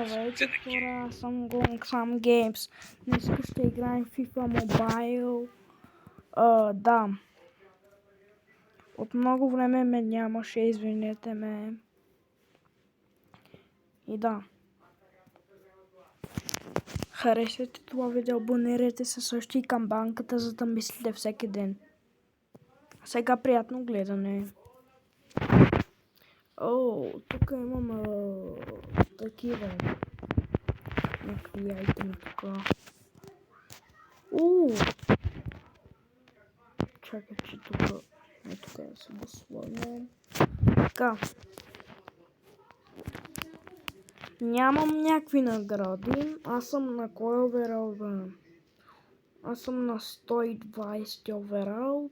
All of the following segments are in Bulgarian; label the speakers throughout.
Speaker 1: Здравейте хора, аз съм Gongsam Games. Днес ще играем FIFA Mobile. Да. От много време ме нямаше, извинете ме. И да. Харесайте това видео, абонирайте се също и камбанката, за да мислите всеки ден. Сега приятно гледане. Тук имам такива някакви айтеми тук. Чакай, че тук тук да се го сложим. Така. Нямам някакви награди. Аз съм на кой оверал, бе? Аз съм на 120 оверал.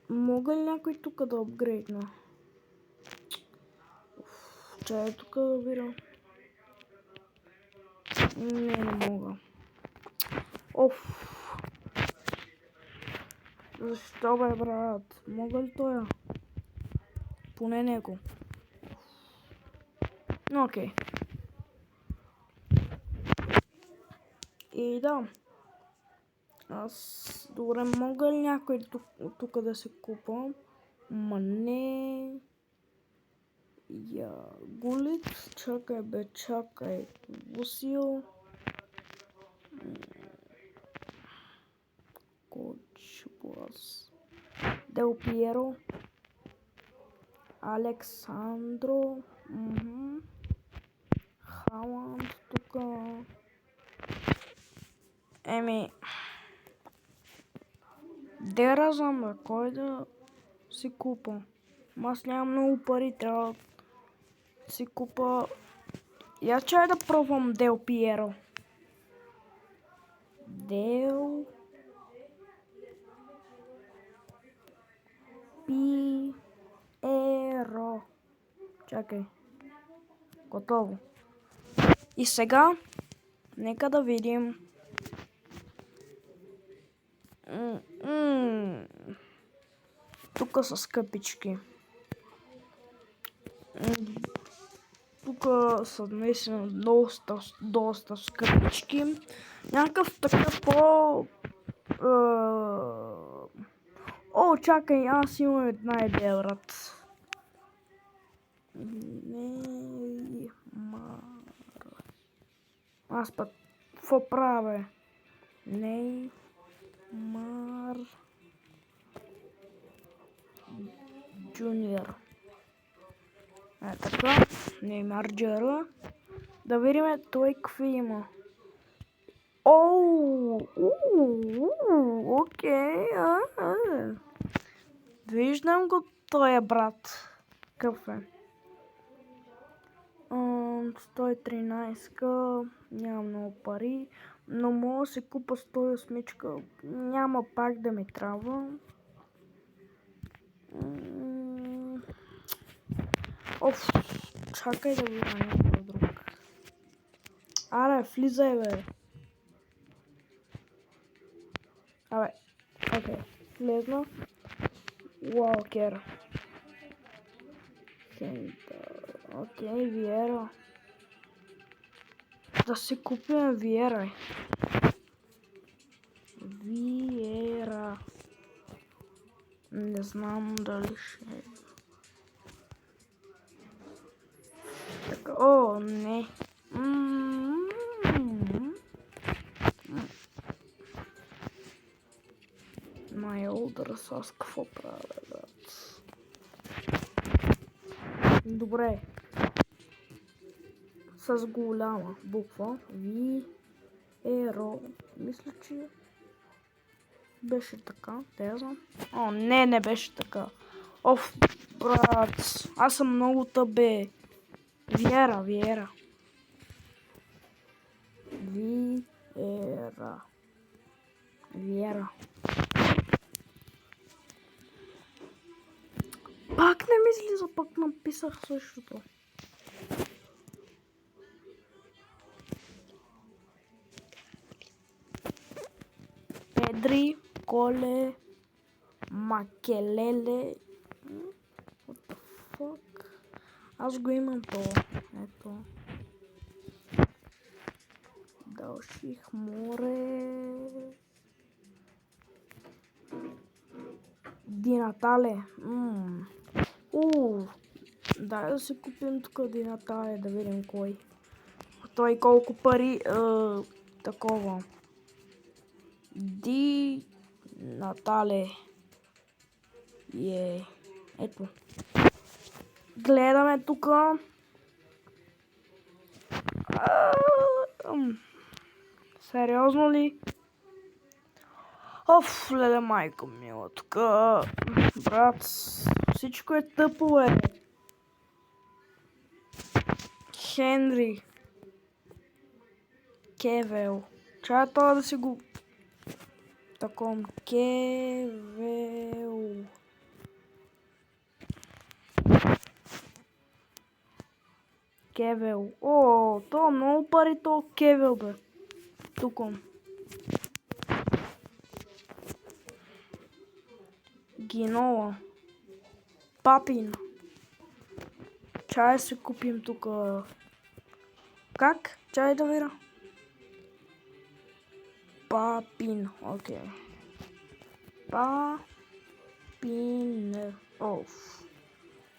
Speaker 1: Мога ли някой тук да апгрейдна? Чай тук да видя. Не мога. Защо, бе, брат? Мога ли тоя? Поне него. Окей. И да. Аз добре, мога ли някой тук да се купа? Ма не. Гулит. Чакай, бе, чакай. Вусил. Коч Блас. Дел Пиеро. Александро. Халанд тук. Де знам, бе, кой да си купа? Аз нямам много пари, трябва да си купа. Я чай да пробвам Дел Пиеро. Дел Пиеро. Чакай. Готово. И сега, нека да видим. Тук са скъпички. Тук са наистина доста скъпички. Някакъв такъв чакай, аз имам една идея, брат. Аз пък какво правя? Неймар Джуниор. Така, Неймар Джуниор. Да видим той какви има. Окей. Виждам го този брат. Какъв е? 113, нямам много пари, но мога да си купа 108, няма пак да ми трябва. Чакай да видя някой друг. Аре, влизай, бе. Окей, влезна. Уолкер. Окей, Виера. Да си купим Виера. Виера. Не знам дали ще е. Така, не. Най-олдърс, аз какво правя, брат? Добре. С голяма буква. Виеро. Мисля, че беше така. Те знам. Не беше така. Брат. Аз съм много тъбе. Виера. Пак не ми излиза, пак написах същото. Педри, Коле, Макелеле. What the fuck? Аз го имам то. Ето. Дълших море. Динатале. Дай да си купим тук Динатале, да видим кой. Той колко пари такова. Динатале. Ето. Гледаме тук. Сериозно ли? Леле майка мила, тук, брат, всичко е тъпо, Хенри. Кевел. Чая това да си го... Таком. Кевел. Кевел. Това много пари, то Кевел, бе. Туком. Гинола. Папин. Чай се купим тук. Как? Чай да видя. Папин. Окей. Папин.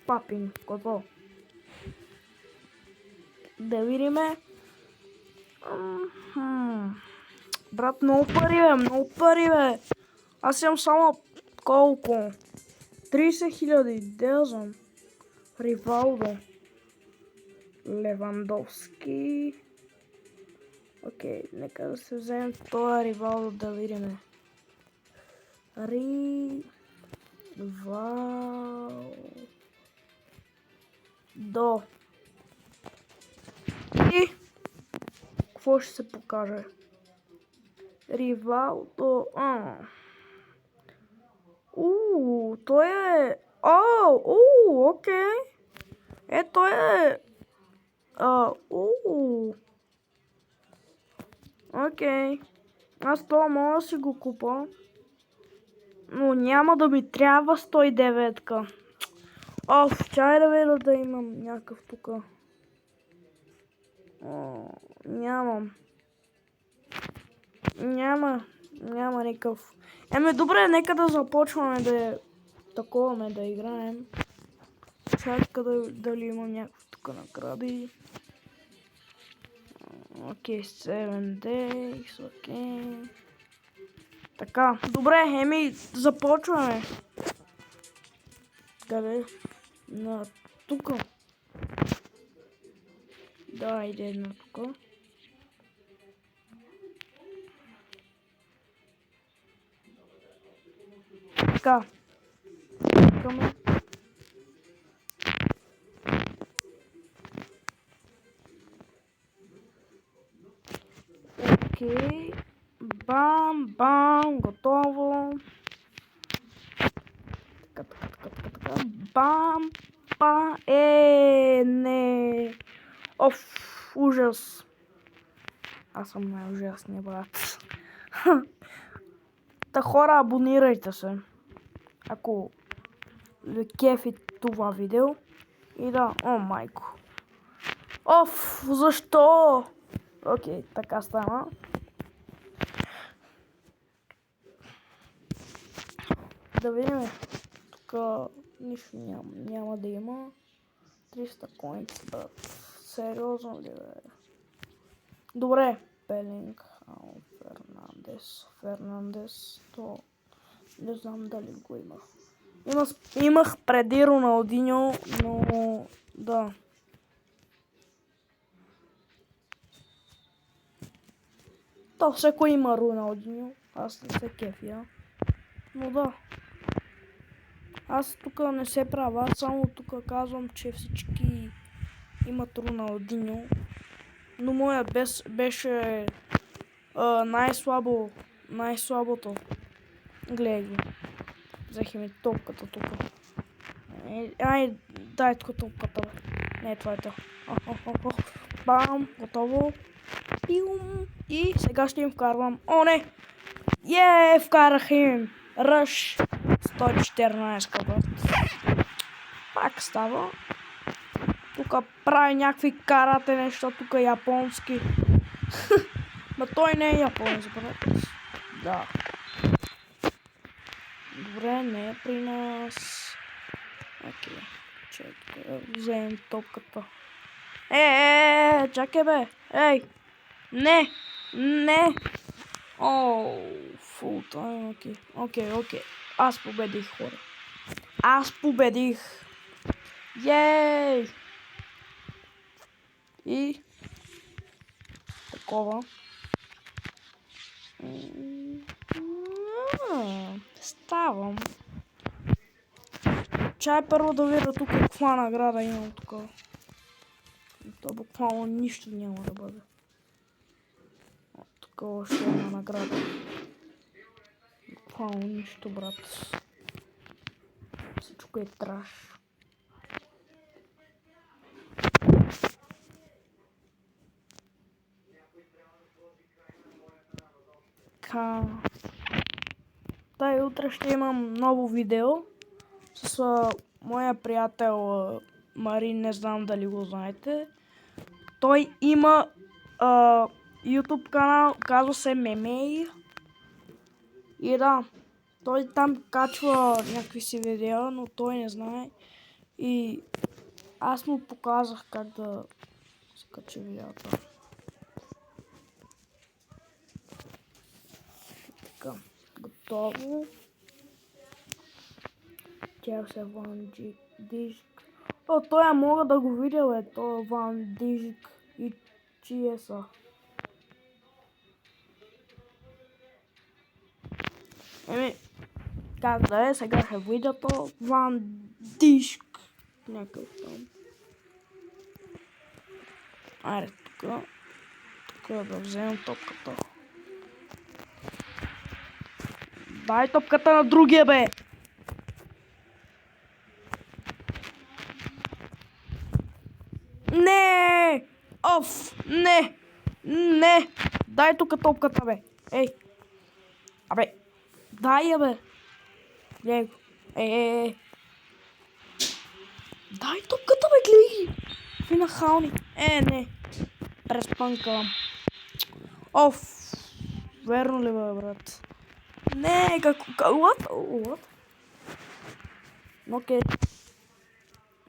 Speaker 1: Папин. Какво? Да видиме. Брат, много пари, бе. Аз имам само колко? 30 000. Де знам. Ривалдо. Левандовски. Окей, нека да се вземем това Ривалдо да видим. Ривалдо. И какво ще се покаже? Ривалдо. Той е... окей. Той е... Окей. Аз това мога да си го купа. Но няма да ми трябва 109-ка. Чай да видя да имам някакъв тук. Нямам. Няма никакъв. Добре, нека да започваме да таковаме, да играем. Чакай дали имам някакво тук награди. Окей, 7 days, окей. Така, добре, започваме. Къде? На тук. Да, иде на тук. Така. Чакаме. Окей. Бам, готово. Така. Бам, не. Ужас. Аз съм най-ужасния, брат. Хора, абонирайте се. Ако ви кефи това видео. И да, майко. Защо? Окей, така стана. Да видим. Тук нищо няма да има. 300 коинца. Сериозно ли, бе? Добре. Пелинг. Фернандес. То не знам дали го имах. Имах преди Роналдиньо, но да. То всеко има Роналдиньо. Аз не се кефя. Но да. Аз тук не се правя. Само тук казвам, че всички имат Роналдиньо. Но моя беше най-слабото. Гледай ги. Взех ми топката тук. Дай тук топката. Не, това е то. Бам, готово. И сега ще им вкарвам. Не! Вкарах им. Ръш. 114 брат. Пак става. Тук прави някакви карате неща, тук японски. Ма той не е японец, брат. Да. Добре, не е при нас. Окей. Чакай, вземем топката. Чакай бе. Ей! Не! Не! Фул тайм, окей. Аз победих, хора. Аз победих. Ей! И... такова. Ставам. Чай първо да видя тук каква награда имам тук. То буквално нищо няма да бъде. Тук още една награда. Буквално нищо, брат. Всичко е траш. Тай утре ще имам ново видео с моя приятел Марин, не знам дали го знаете. Той има YouTube канал, казва се Мемей. И да, той там качва някакви си видеа, но той не знае. И аз му показах как да скача видеята. Така, готово. Тя се Ван Дижик. Той я мога да го видя, бе, той Ван Дижик и чие са. Как да е, сега ще видя то Ван Дижик. Някакъв там. Айде, тук да вземем топката. Дай топката на другия, бе! Не! Не! Не! Дай тук топката, бе! Ей! Абе! Дай я, бе! Гледай го! Дай топката, бе, гледай! Какви нахални! Не! Преспънкавам. Верно ли, бе, брат? Не, what? Окей.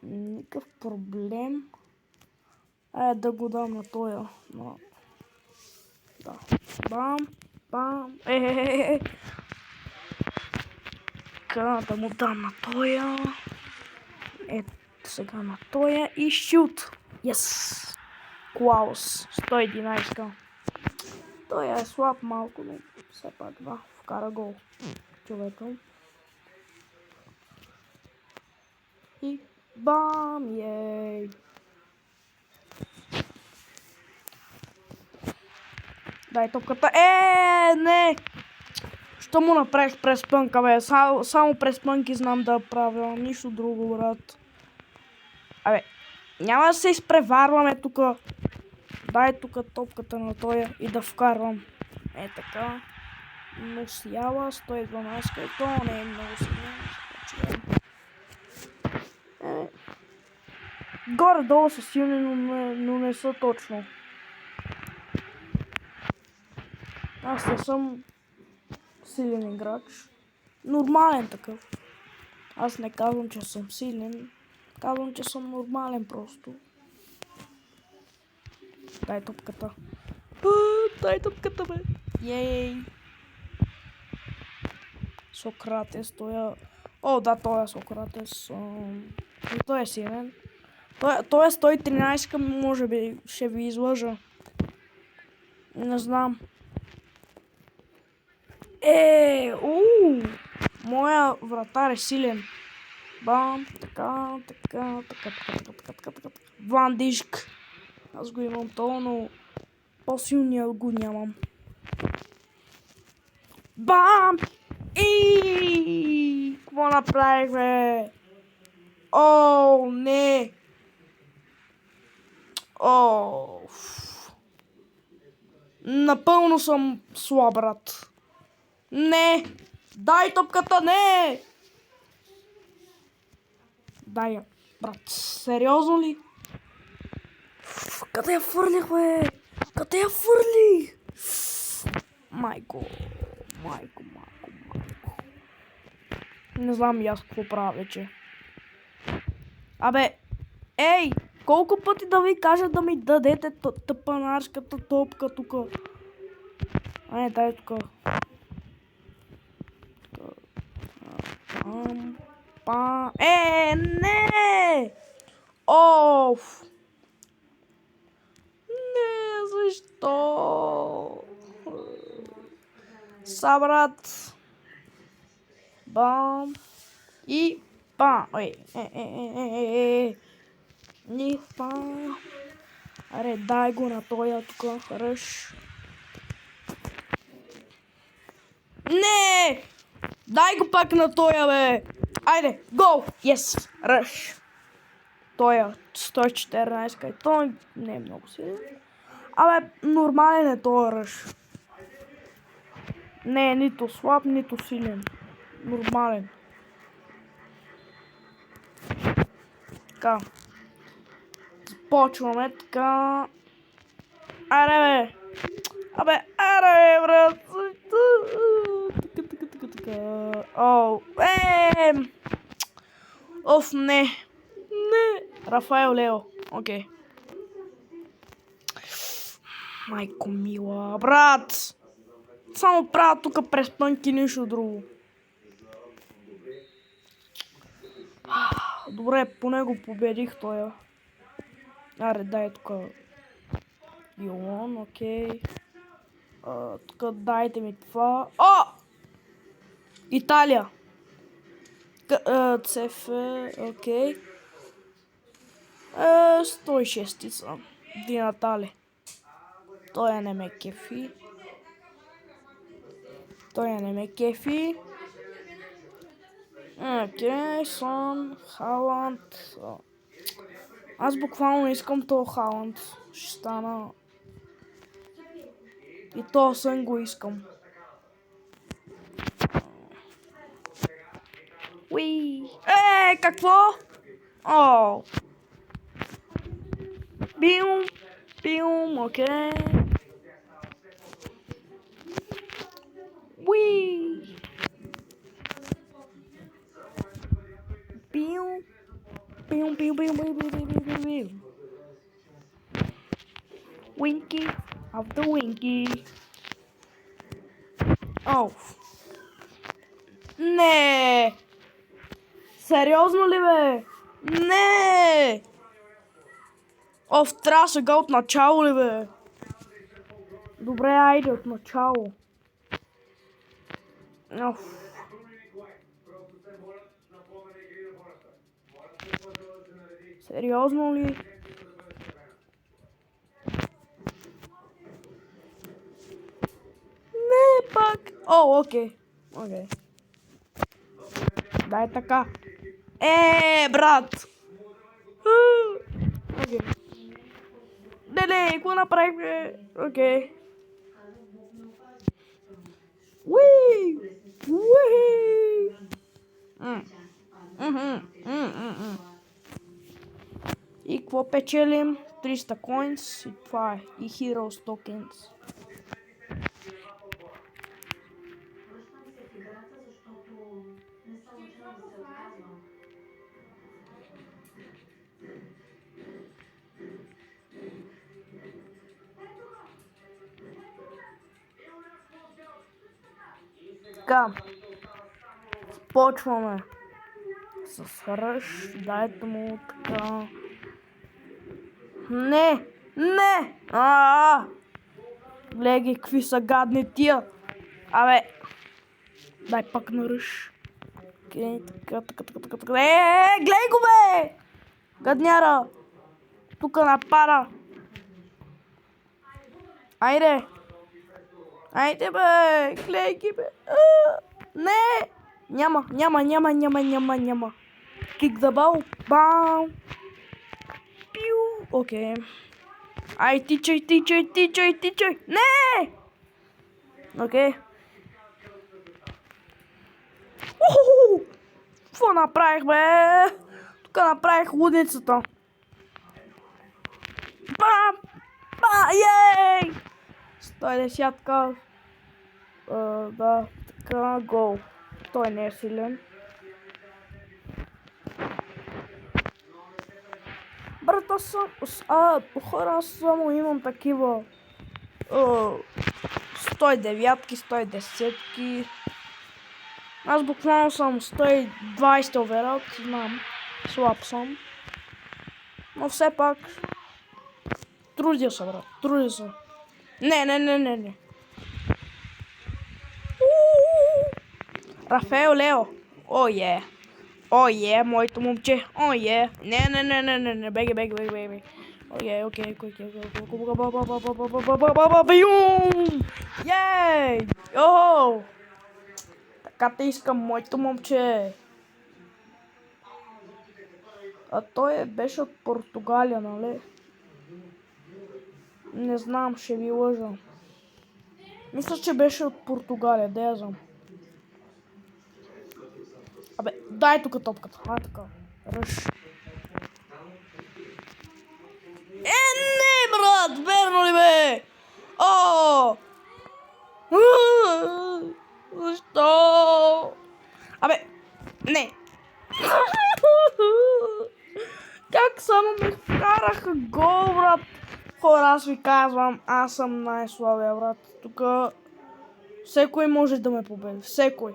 Speaker 1: Никакъв проблем. Да го дам на тоя. Но... да. Бам. Да му дам на тоя. Ето сега на тоя и шут. Yes! Клаус. 111. Той е слаб малко, но все пак да, вкара гол човека. И бам, ей! Дай топката. Не! Що му направиш през пънка, бе? Само през пънки знам да правя, нищо друго, брат. Абе, няма да се изпреварваме тук. Дай тук топката на тоя и да вкарвам. Така. Но сяла 112, то не е много силно. Горе-долу са силни, но не са точно. Аз не съм силен играч. Нормален такъв. Аз не казвам, че съм силен. Казвам, че съм нормален просто. Дай топката. Дай топката, бе. Ей! Сократес, той е... да, той е Сократес. Той е силен. Той е 113, може би ще ви излъжа. Не знам. Моя вратар е силен. Бам, така. Ван Дижик. Аз го имам то, но по-силния го нямам. Бам! Какво направих, бе? Не! Напълно съм слаб, брат. Не! Дай топката, не! Дай я, брат. Сериозно ли? Къде я фърлих, бе? Къде я фърлих? Майко. Не знам и аз какво правя вече. Абе, ей! Колко пъти да ви кажа да ми дадете тъпанарската топка тук? А не, дай тук. Не! Оф! Не, защо? Събрат. Бам. И бам. И бам. Аре, дай го на тоя тук. Ръш. Не! Дай го пак на тоя, бе! Айде, го! Yes! Ръш! Тоя 114, кай. Той не е много силен. Абе, нормален е тоя ръш. Не е нито слаб, нито силен. Нормален. Така. Започваме така. Аре, бе! Абе, аре, брат! Така. Оу, Оф, не! Не! Рафаел Лео. Окей. Майко мила, брат! Само правя тук през пънки, нищо друго. Добре, поне го победих тоя. Аре, дай тук. Йон, окей. Тук дайте ми това. О! Италия. ЦФ, окей. 106 съм. Ди Натале. Той не ме кефи. Окей, Сон, Халанд. Аз буквално искам то Халанд. Ще стана. И то Сън го искам. Уи! Какво? О! Бим, окей. Уи! Бим. Winky of the Winky. О! Не! Сериозно ли, бе? Не! Оф, трябва сега от начало ли, бе? Добре, айде от начало. Оф. Сериозно ли? Не, пак. О, окей. Дай така. Брат! Окей. Не, какво направихме? Окей. Уи! И какво печелим? 300 coins и това е. И Heroes Tokens. Така. Почваме с ръж. Дайте му така. Не! Гледай, какви са гадни тия. Абе. Дай пак на ръж. Така. Гледай го, бе! Гадняра. Тук напада. Айде, бе! Гледай ги, бе! Не! Няма. Kick the ball. Бам! Пиу! Окей. Ай, тичай! Не! Окей. Какво направих, бе? Тук направих лудницата. Бам! Той е десятка. Да, така, гол. Той не е силен. Брат, хора, аз само имам такива 109-ки, 110-ки. Аз буквално съм 120 оверал, знам, слаб съм. Но все пак, трудя се, брат, трудя се. Не. Рафаел Лео, о е, моето момче, о е, не, беги. Окей. Ей! Йо! Така те искам, моето момче. А той беше от Португалия, нали? Не знам, ще ви лъжа. Мисля, че беше от Португалия, да я знам. Абе, дай тук топката. Така. Ръш. Не, брат! Верно ли бе? О! Защо? Абе, не. Как само ми вкараха гол, брат? Хора, аз ви казвам, аз съм най-слабия, брат. Тук всекой може да ме победи. Всекой.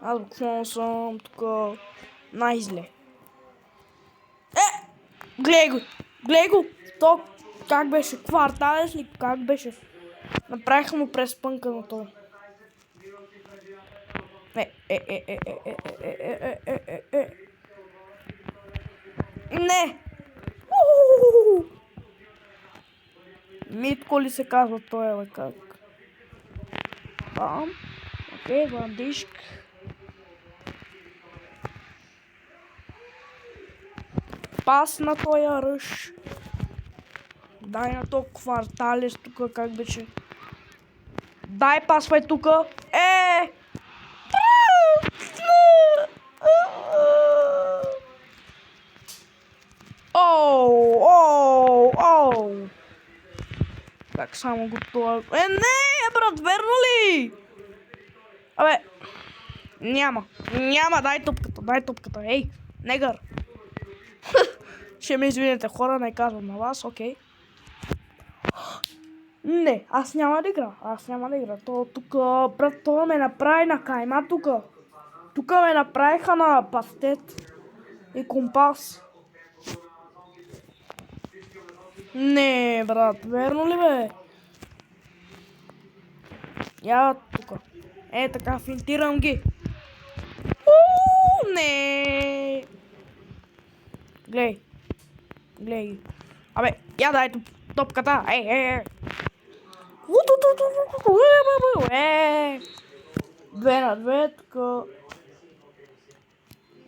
Speaker 1: Аз буквално съм тук най-зле. Глей го! То как беше? Кварталес ли? Как беше? Направиха му през пънка на това. Не! Митко ли се казва той, бе, как? Там. Окей, Вандишк. Пас на този ръж. Дай на то Кварталес тук, как беше? Дай пасвай тука. Оу! Как само го това... Не, брат, верно ли? Абе, няма, дай топката, ей, негър. Ще ме извинете, хора, не казвам на вас, окей. Не, аз няма да игра, то тук, брат, това ме направи на кайма тук. Тук ме направиха на пастет и компас. Не, брат, верно ли бе? Я тук. Така, финтирам ги. Не. Глей. Абе, я дай топката. Две на две, така.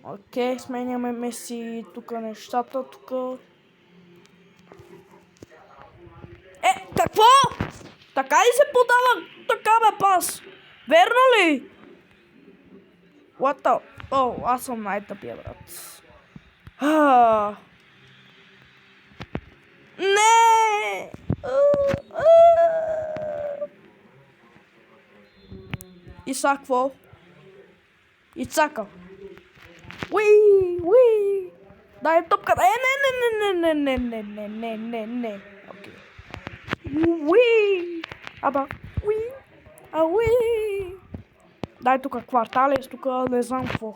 Speaker 1: Окей, сменяме си тук нещата, тук. Какво? Така ли се подава такава пас? Верно ли? What the... аз съм най-тъпия, брат. Не! Исакво. Ицака. Уи! Дай топката. Не. Окей. Уи! Аба. Уи! Дай тук Кварталес, тук не знам какво.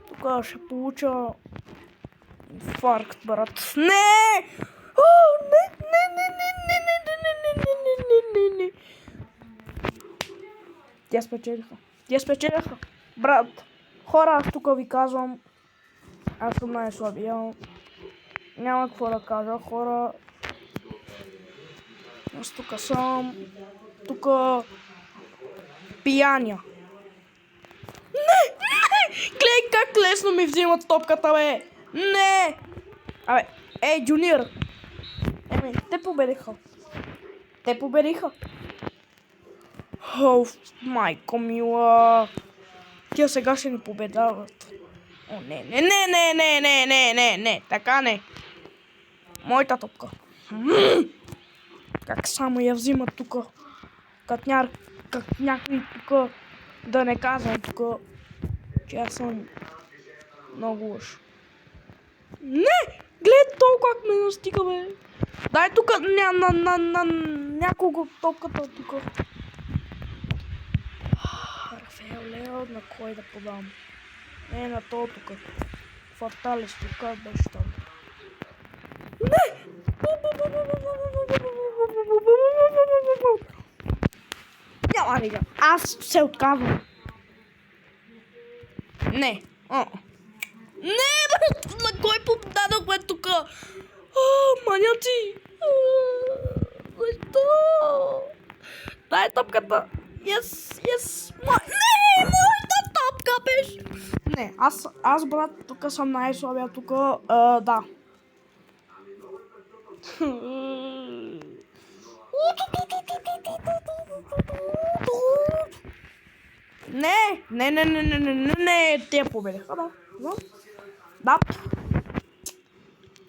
Speaker 1: Тук ще получа инфаркт, брат. Не! Не. Те спечелиха. Брат, хора, аз тук ви казвам, аз съм най-слабия. Няма какво да кажа, хора. Аз тук съм. Тук пияня. Не! Гледай как лесно ми взимат топката, бе! Не! Абе, Джуниор! Те победиха. Майко мила. Тия сега ще ни победават. Не. Така не. Моята топка. Как само я взимат тук. Как някой тук да не казвам тук, че аз съм много лош. Не! Гледай толкова как ме настига, бе. Дай тук на няколко топката тук. Рафаел Лео, на кой да подам? Не, на то тук. Фаталист, как беше там? Не! Няма нига. Аз се отказвам. Не. Не, бе! На кой подадохме тук? Маняци! Защо? Дай топката. Yes. Не, моята топка беше. Не, аз брат, тук съм най-слабия, тук, да. Не, те победиха, да. Да.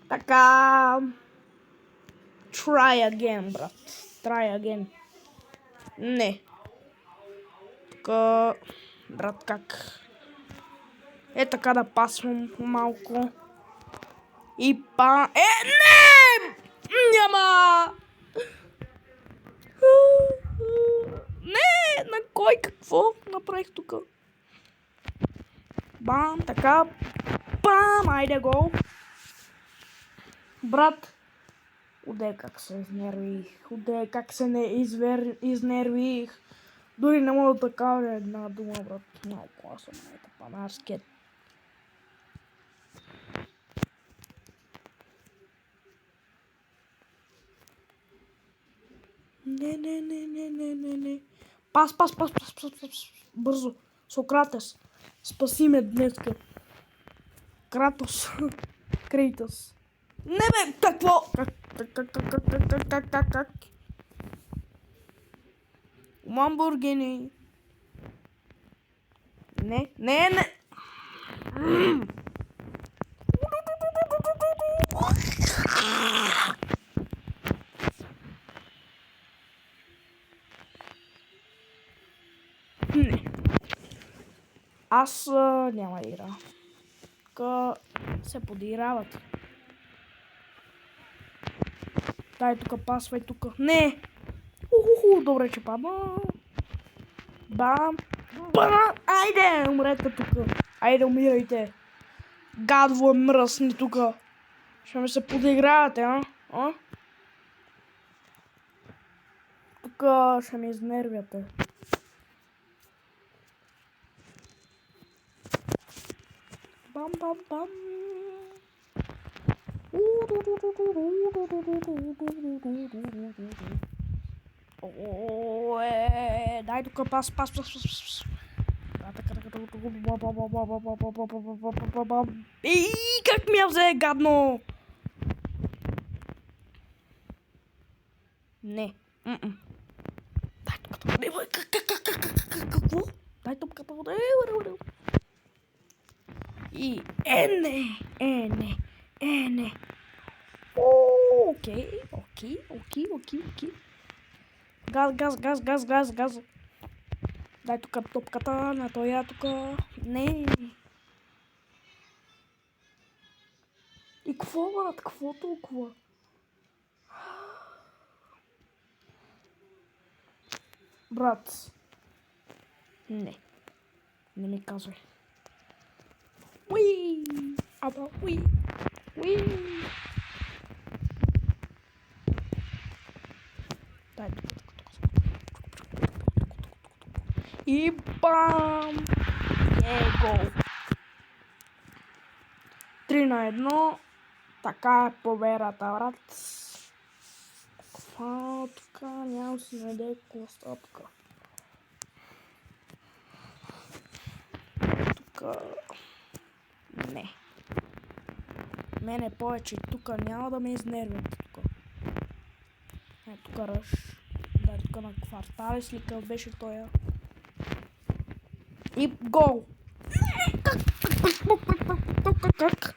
Speaker 1: Така. Try again, брат. Try again. Не. Така, брат, как? Е така да пасвам малко. И не! Няма! Не! На кой какво направих тук? Бам, така. Бам, айде гол. Брат. Оде как се изнервих. Оде как се не изнервих. Дори не мога да кажа една дума, брат. Много класно, майка панарският. Не. Пас. Бързо. Сократес. Спаси ме днеска. Кратос. Крейтос. Не бе, какво? Как? Ламборгини. Не. Аз няма да игра. Тук се подиграват. Дай тук пасвай тук. Не! Добре, че падна. Бам! Айде, умрете тук. Айде, умирайте. Гадво мръсни тук. Ще ме се подигравате, а? Тук ще ме изнервяте. Бам. Дай тук пас. И как ми я взе, гадно! Не. Дай топката. Какво? Дай топката. И не. Окей. Газ. Дай тук топката на тоя тук. Не. И какво, брат? Какво толкова? Брат. Не ми казвай. Уи! Дай тук. И бам! Гол! 3-1. Така е победата, брат. Каква тук? Няма си найде коста тук. Тук... Не. Мене повече тук няма да ме изнервят тук. Тук ръж. Дай тук на кварталис ли къв беше тоя. И гол! Как?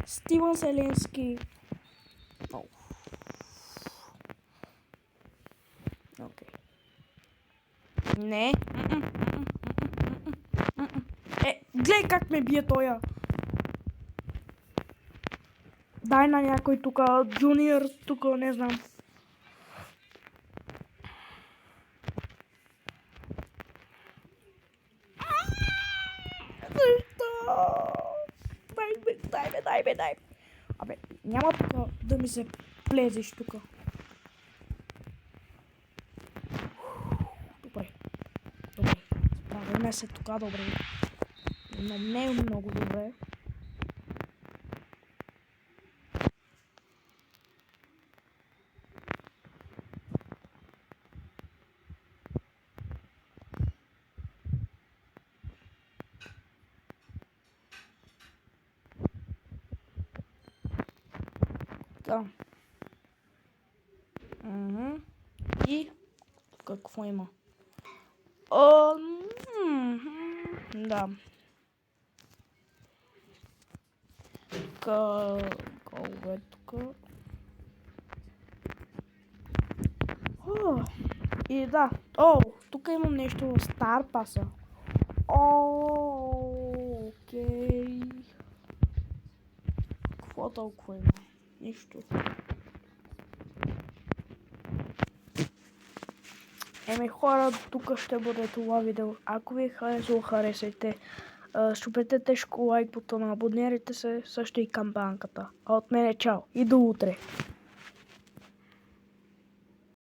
Speaker 1: Стивън Селенски. Окей. Не. Гледай как ме бие тоя. Дай на някой тук, джуниор, тук, не знам. Дай. Абе, няма тук да ми се влезеш тук. Добре. Справяме се тук добре. Но не е много добре. Да. И какво има? Да. Голове тук. И да. Тук имам нещо в Star Pass. Окей. Какво толкова има? Нищо. Хора, тук ще бъде това видео. Ако ви е харесало, харесайте. Щупете тежко лайк бутона, абонирайте се, също и камбанката. А от мен е чао и до утре.